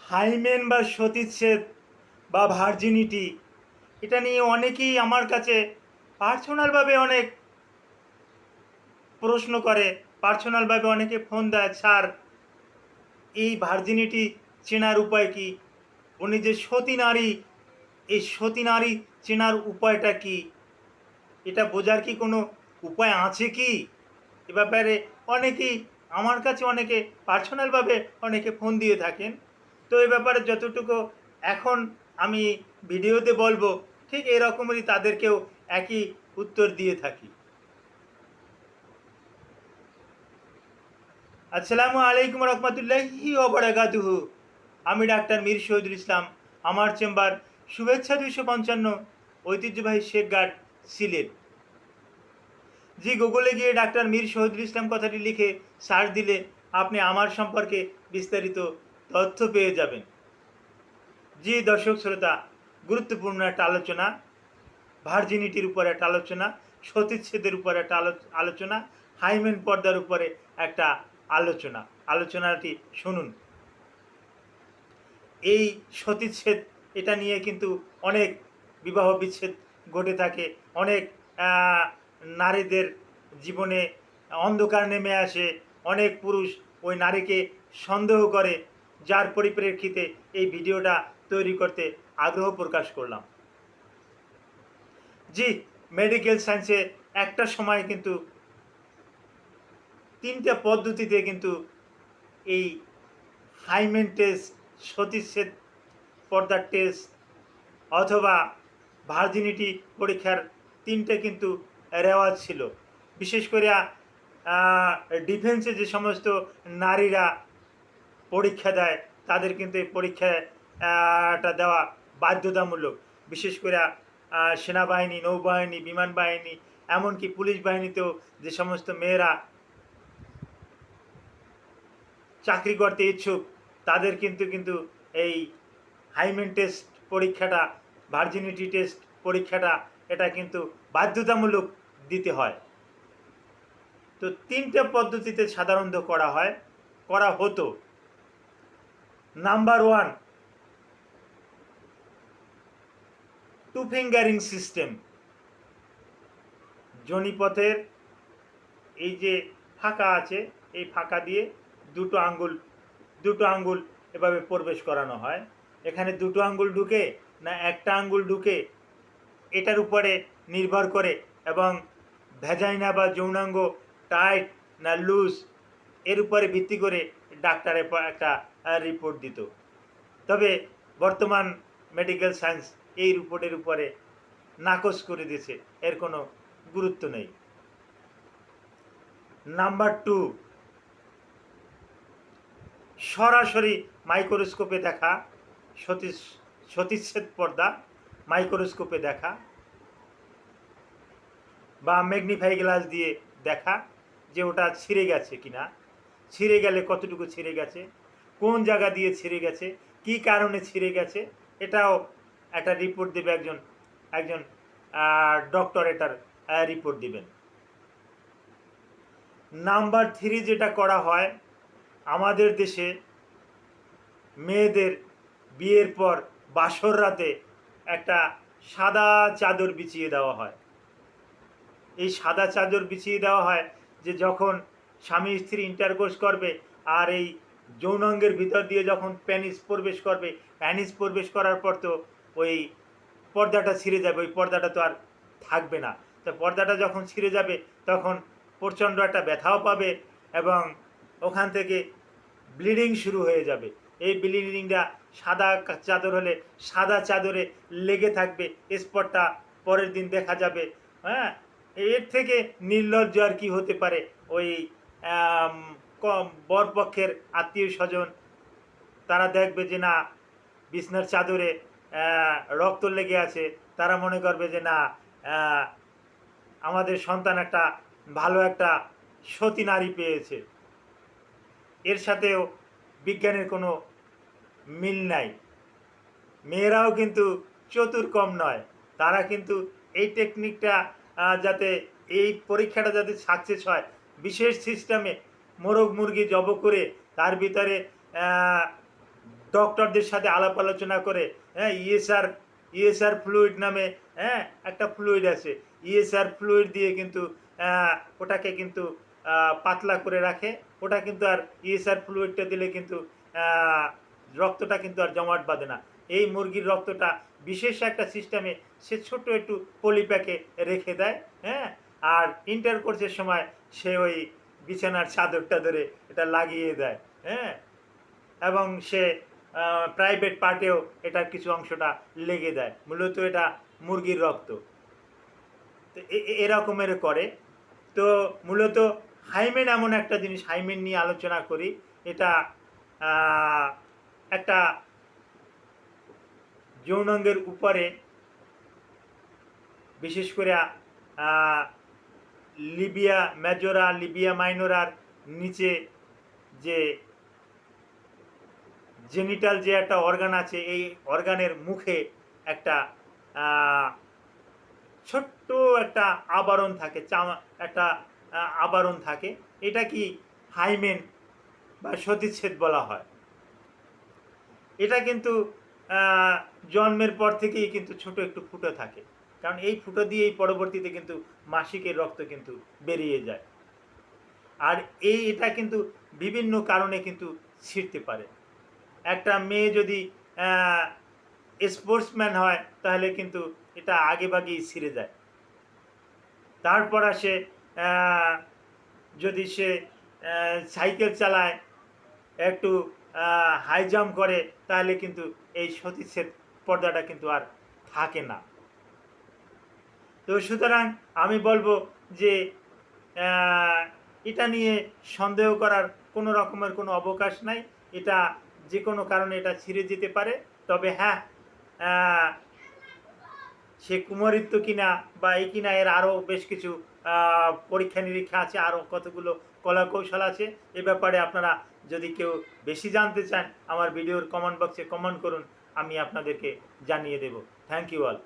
Hymen বা সতীচ্ছেদ বা virginity, এটা নিয়ে অনেকেই আমার কাছে পার্সোনালভাবে অনেক প্রশ্ন করে, পার্সোনালভাবে অনেকে ফোন দেয়, স্যার এই ভার্জিনিটি চেনার উপায় কি? উনি যে সতী নারী, এই সতী নারী চেনার উপায়টা কি? এটা বোঝার কি কোনো উপায় আছে কি? এ ব্যাপারে অনেকেই আমার কাছে অনেকে পার্সোনালভাবে অনেকে ফোন দিয়ে থাকেন। তো এ ব্যাপারে যতটুকু এখন আমি ভিডিওতে বলবো, ঠিক এরকমই তাদেরকেও একই উত্তর দিয়ে থাকি। আসসালামু আলাইকুম রহমতুল্লাহি ওবারাকাতুহু। আমি ডাক্তার মীর শহীদুল ইসলাম। আমার চেম্বার শুভেচ্ছা 255, ঐতিহ্যবাহী শেখ গার্ড, সিলেট। জি, গুগলে গিয়ে ডাক্তার মীর শহীদুল ইসলাম কথাটি লিখে সার্চ দিলে আপনি আমার সম্পর্কে বিস্তারিত তথ্য পেয়ে যাবেন। জি দর্শক শ্রোতা, গুরুত্বপূর্ণ একটা আলোচনা, ভার্জিনিটির উপর একটা আলোচনা, সতীচ্ছেদের উপর একটা আলোচনা, হাইমেন পর্দার উপরে একটা আলোচনা। আলোচনাটি শুনুন। এই সতীচ্ছেদ, এটা নিয়ে কিন্তু অনেক বিবাহ বিচ্ছেদ ঘটে থাকে। অনেক নারীদের জীবনে অন্ধকার নেমে আসে। অনেক পুরুষ ওই নারীকে সন্দেহ করে, যার পরিপ্রেক্ষিতে এই ভিডিওটা তৈরি করতে আগ্রহ প্রকাশ করলাম। জি, মেডিকেল সায়েন্সে একটা সময় কিন্তু 3টে পদ্ধতিতে কিন্তু এই হাইমেন টেস্ট, সতীচ্ছেদ পর্দার টেস্ট অথবা ভার্জিনিটি পরীক্ষার 3টে কিন্তু রেওয়াজ ছিল। বিশেষ করে ডিফেন্সে যে সমস্ত নারীরা পরীক্ষা দেয়, তাদের কিন্তু এই পরীক্ষাটা দেওয়া বাধ্যতামূলক। বিশেষ করে সেনাবাহিনী, নৌবাহিনী, বিমান বাহিনী, এমনকি পুলিশ বাহিনীতেও যে সমস্ত মেয়েরা চাকরি করতে ইচ্ছুক, তাদের কিন্তু এই হাইমেন টেস্ট পরীক্ষাটা, ভার্জিনিটি টেস্ট পরীক্ষাটা, এটা কিন্তু বাধ্যতামূলক দিতে হয়। তো 3টে পদ্ধতিতে সাধারণত করা হতো। Number 1, 2 fingering system. যোনিপথের এই যে ফাঁকা আছে, এই ফাঁকা দিয়ে দুটো আঙ্গুল এভাবে প্রবেশ করানো হয়। এখানে দুটো আঙ্গুল ঢুকে না একটা আঙ্গুল ঢুকে, এটার উপরে নির্ভর করে, এবং ভ্যাজাইনা বা যৌনাঙ্গ টাইট না লুজ, এর উপরে ভিত্তি করে ডাক্তার একটা রিপোর্ট দিত। তবে বর্তমান মেডিকেল সায়েন্স এই রিপোর্টের উপরে নাকচ করে দিয়েছে, এর কোনো গুরুত্ব নেই। নাম্বার 2, সরাসরি মাইক্রোস্কোপে দেখা সতীচ্ছেদ পর্দা, মাইক্রোস্কোপে দেখা বা ম্যাগনিফাই গ্লাস দিয়ে দেখা যে ওটা ছিঁড়ে গেছে কিনা, ছিঁড়ে গেলে কতটুকু ছিঁড়ে গেছে, কোন জায়গা দিয়ে ছিঁড়ে গেছে, কি কারণে ছিঁড়ে গেছে, এটাও একটা রিপোর্ট দেবে একজন একজন ডক্টর, এটার রিপোর্ট দিবেন। নাম্বার 3 যেটা করা হয় আমাদের দেশে, মেয়েদের বিয়ের পর বাসর রাতে একটা সাদা চাদর বিছিয়ে দেওয়া হয়। এই সাদা চাদর বিছিয়ে দেওয়া হয় যে যখন স্বামী স্ত্রী ইন্টারকোর্স করবে, আর এই যৌনাঙ্গের ভিতর দিয়ে যখন প্যানিস প্রবেশ করবে, প্যানিস প্রবেশ করার পর তো ওই পর্দাটা ছিঁড়ে যাবে, ওই পর্দাটা তো আর থাকবে না। তো পর্দাটা যখন ছিঁড়ে যাবে তখন প্রচণ্ড একটা ব্যথাও পাবে, এবং ওখান থেকে ব্লিডিং শুরু হয়ে যাবে। এই ব্লিডিংটা সাদা চাদর হলে সাদা চাদরে লেগে থাকবে, স্পটটা পরের দিন দেখা যাবে। হ্যাঁ, এর থেকে নির্লজ্জ আর কি হতে পারে? ওই বরপক্ষের আত্মীয় স্বজন, তারা দেখবে যে না বিছনার চাদরে রক্ত লেগে আছে, তারা মনে করবে যে না আমাদের সন্তান একটা ভালো একটা সতী নারী পেয়েছে। এর সাথেও বিজ্ঞানের কোনো মিল নাই। মেয়েরাও কিন্তু চতুর কম নয়, তারা কিন্তু এই টেকনিকটা যাতে এই পরীক্ষাটা যাতে সাকসেস হয়, বিশেষ সিস্টেমে মোরগ মুরগি জব করে তার ভিতরে ডক্টরদের সাথে আলাপ আলোচনা করে, হ্যাঁ, ইএসআর ফ্লুইড নামে, হ্যাঁ, একটা ফ্লুইড আছে, ইএসআর ফ্লুইড দিয়ে কিন্তু ওটাকে কিন্তু পাতলা করে রাখে। ওটা কিন্তু আর ইএসআর ফ্লুইডটা দিলে কিন্তু রক্তটা কিন্তু আর জমাট বাঁধে না। এই মুরগির রক্তটা বিশেষ একটা সিস্টেমে সে ছোট একটু পলিপ্যাকে রেখে দেয়, হ্যাঁ, আর ইন্টারকোর্সের সময় সে ওই বিছানার চাদরটা ধরে এটা লাগিয়ে দেয়, হ্যাঁ, এবং সে প্রাইভেট পার্টেও এটার কিছু অংশটা লেগে দেয়। মূলত এটা মুরগির রক্ত। তো এরকমের করে। তো মূলত হাইমেন এমন একটা জিনিস, হাইমেন নিয়ে আলোচনা করি। এটা একটা যৌনাঙ্গের উপরে, বিশেষ করে লিবিয়া মেজরা, লিবিয়া মাইনরার নিচে যে জেনিটাল যে একটা অর্গান আছে, এই অর্গানের মুখে একটা ছোট্ট একটা আবরণ থাকে, একটা আবরণ থাকে। এটা কি হাইমেন বা সতীচ্ছেদ বলা হয়। এটা কিন্তু জন্মের পর থেকেই কিন্তু ছোট একটু ফুটো থাকে, কারণ এই ফুটো দিয়েই পরবর্তীতে কিন্তু মাসিকের রক্ত কিন্তু বেরিয়ে যায়। আর এটা কিন্তু বিভিন্ন কারণে কিন্তু ছিঁড়তে পারে। একটা মেয়ে যদি স্পোর্টসম্যান হয় তাহলে কিন্তু এটা আগেভাগেই ছিঁড়ে যায়। তারপর আসে যদি সে সাইকেল চালায়, একটু হাই জাম্প করে, তাহলে কিন্তু এই সতীচ্ছেদ পর্দাটা কিন্তু আর থাকে না। তো সুতরাং আমি বলবো যে এটা নিয়ে সন্দেহ করার কোনো রকমের কোনো অবকাশ নাই। এটা যে কোনো কারণে এটা ছিঁড়ে যেতে পারে। তবে হ্যাঁ, সে কুমারিত্ব কিনা বা এই কিনা, এর আরও বেশ কিছু পরীক্ষা নিরীক্ষা আছে, আরও কতগুলো কলা কৌশল আছে। এ ব্যাপারে আপনারা যদি কেউ বেশি জানতে চান, আমার ভিডিওর কমেন্ট বক্সে কমেন্ট করুন, আমি আপনাদেরকে জানিয়ে দেব। Thank you all.